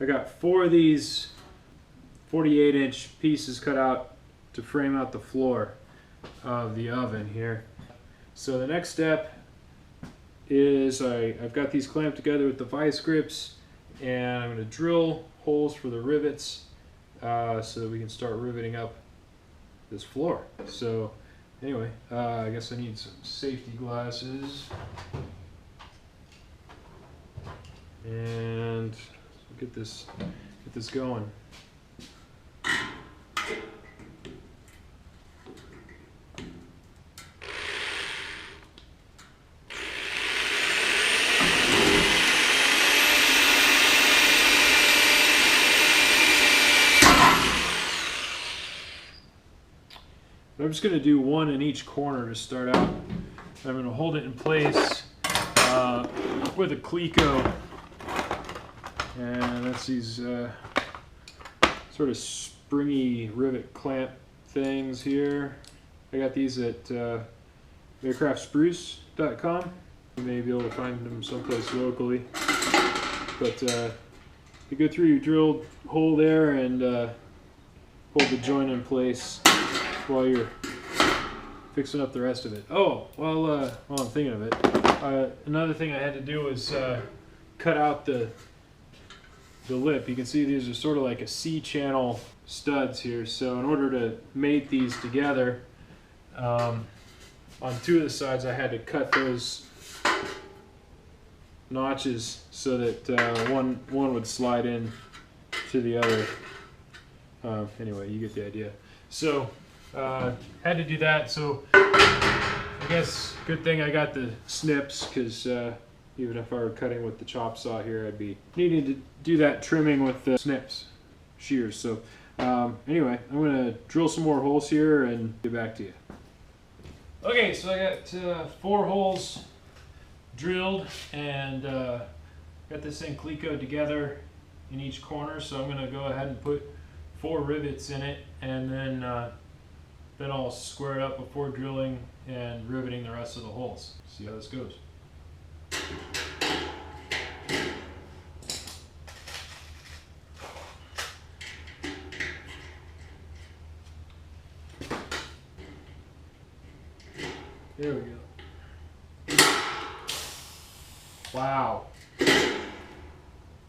I got 4 of these 48-inch pieces cut out to frame out the floor of the oven here. So the next step is I've got these clamped together with the vice grips, and I'm going to drill holes for the rivets so that we can start riveting up this floor. So anyway, I guess I need some safety glasses, and get this going. I'm just going to do one in each corner to start out. I'm going to hold it in place with a Cleco, and that's these sort of springy rivet clamp things here. I got these at aircraftspruce.com. You may be able to find them someplace locally. But you go through your drilled hole there and hold the joint in place while you're fixing up the rest of it. Oh, while I'm thinking of it, another thing I had to do was cut out the lip. You can see these are sort of like a C-channel studs here. So in order to mate these together, on 2 of the sides I had to cut those notches so that one would slide in to the other. Anyway, you get the idea. So had to do that. So I guess good thing I got the snips, because even if I were cutting with the chop saw here, I'd be needing to do that trimming with the snips, shears. So anyway, I'm going to drill some more holes here and get back to you. Okay, so I got 4 holes drilled, and got this thing Clecoed together in each corner. So I'm going to go ahead and put 4 rivets in it, and then I'll square it up before drilling and riveting the rest of the holes. See how this goes. There we go. Wow.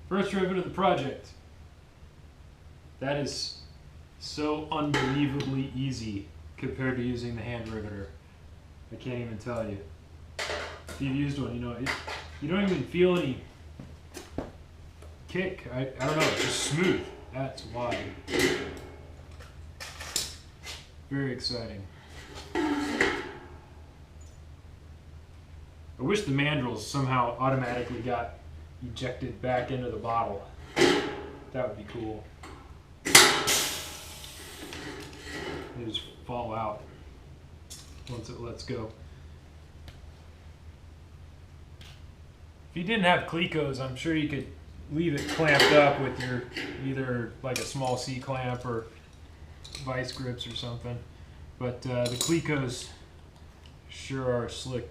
First rivet of the project. That is so unbelievably easy compared to using the hand riveter. I can't even tell you. If you've used one, you know, you don't even feel any kick. I don't know, it's just smooth. That's why. Very exciting. I wish the mandrels somehow automatically got ejected back into the bottle. That would be cool. They just fall out once it lets go. If you didn't have Clecos, I'm sure you could leave it clamped up with your either like a small C clamp or vice grips or something. But the Clecos sure are slick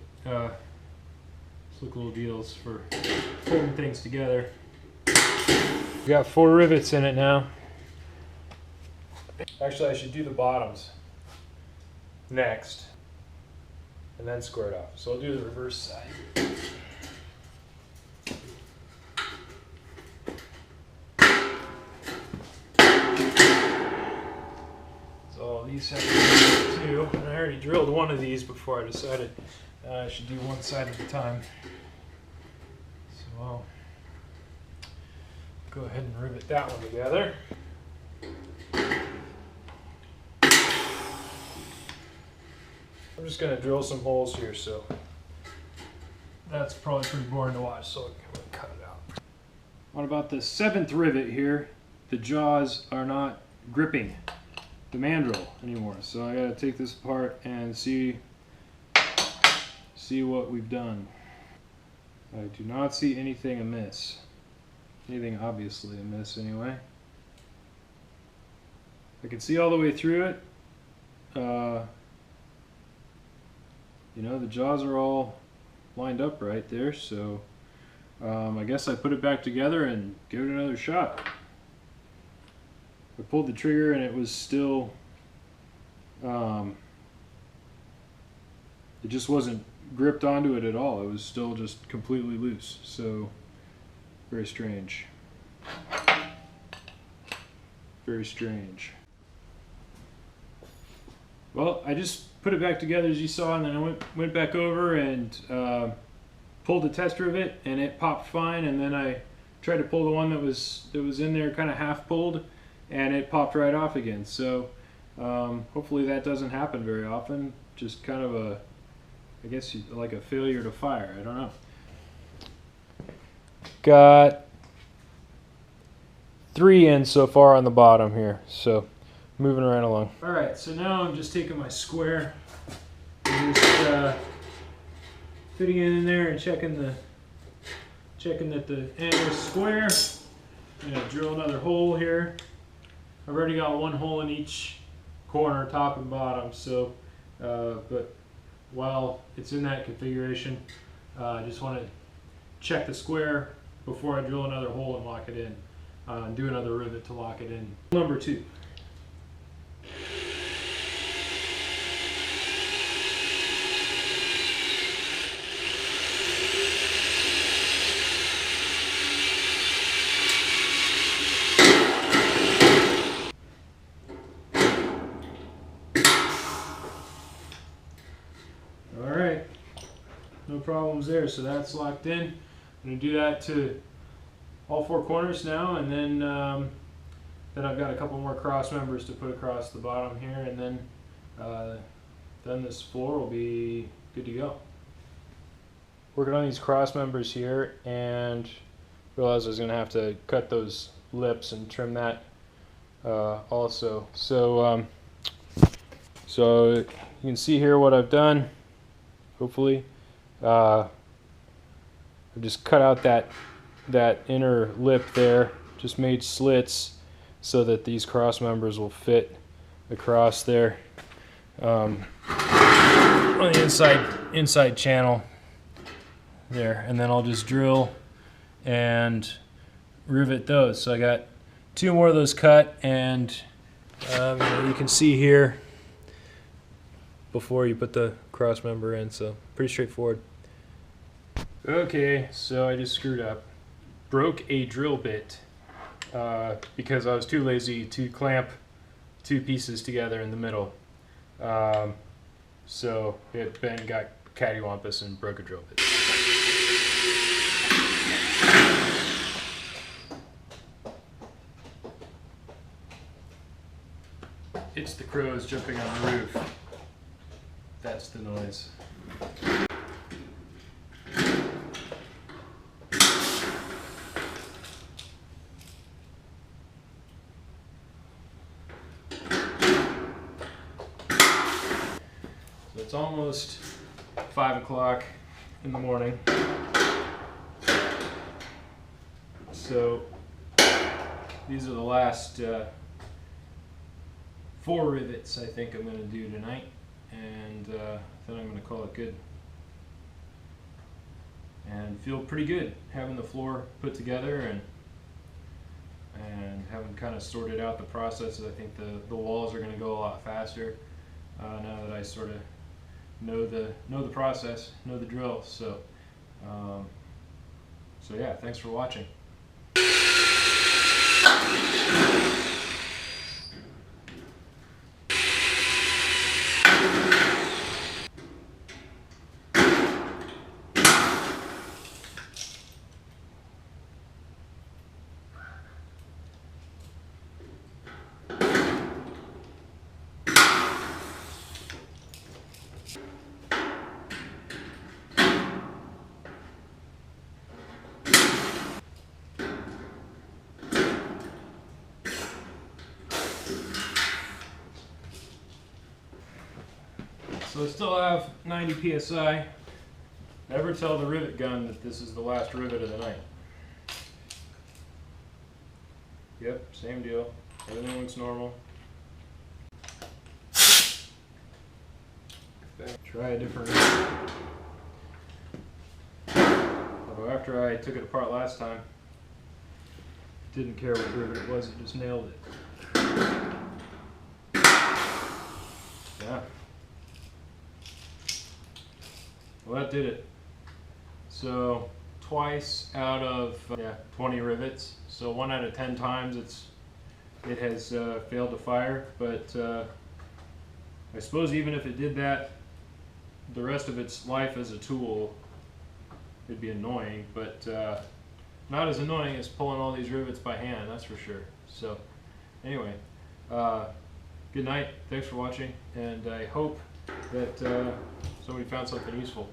little deals for holding things together. We got 4 rivets in it now. Actually, I should do the bottoms next and then square it off. So I'll do the reverse side. So these have to be too. And I already drilled one of these before I decided I should do one side at a time. So I'll go ahead and rivet that one together. I'm just going to drill some holes here, so that's probably pretty boring to watch, so I'm going to cut it out. What about the 7th rivet here? The jaws are not gripping the mandrel anymore, so I got to take this apart and see what we've done. I do not see anything amiss. Anything obviously amiss anyway. I can see all the way through it. You know, the jaws are all lined up right there, so I guess I put it back together and give it another shot. I pulled the trigger and it was still, it just wasn't gripped onto it at all. It was still just completely loose. So, very strange. Very strange. Well, I just put it back together as you saw, and then I went back over and pulled the test rivet, and it popped fine. And then I tried to pull the one that was in there, kind of half pulled, and it popped right off again. So hopefully that doesn't happen very often. Just kind of a, I guess like a failure to fire. I don't know. Got 3 in so far on the bottom here. So moving right along. All right, so now I'm just taking my square and just fitting it in there and checking that the end is square. I'm gonna drill another hole here. I've already got 1 hole in each corner, top and bottom. So, but while it's in that configuration, I just want to check the square before I drill another hole and lock it in. And do another rivet to lock it in. Number 2. Alright, no problems there, so that's locked in. I'm going to do that to all 4 corners now, and then I've got a couple more cross members to put across the bottom here, and then this floor will be good to go. Working on these cross members here, and realized I was going to have to cut those lips and trim that also. So you can see here what I've done. Hopefully, I've just cut out that inner lip there, just made slits so that these cross members will fit across there on the inside channel there, and then I'll just drill and rivet those. So I got 2 more of those cut, and you can see here before you put the cross member in, so pretty straightforward. Okay, so I just screwed up. Broke a drill bit because I was too lazy to clamp 2 pieces together in the middle. So it then got cattywampus and broke a drill bit. It's the crows jumping on the roof. That's the noise. So it's almost 5 o'clock in the morning. So these are the last 4 rivets I think I'm going to do tonight, and then I'm going to call it good. And feel pretty good having the floor put together and having kind of sorted out the processes. I think the walls are going to go a lot faster now that I sort of know the process, know the drill. So yeah, thanks for watching. So I still have 90 psi. Never tell the rivet gun that this is the last rivet of the night. Yep, same deal. Everything looks normal. Try a different rivet. I've So after I took it apart last time, didn't care what rivet it was, it just nailed it. Yeah. Well, that did it. So twice out of 20 rivets. So 1 out of 10 times it has failed to fire. But I suppose even if it did that, the rest of its life as a tool, it'd be annoying. But not as annoying as pulling all these rivets by hand, that's for sure. So anyway, good night. Thanks for watching, and I hope that somebody found something useful.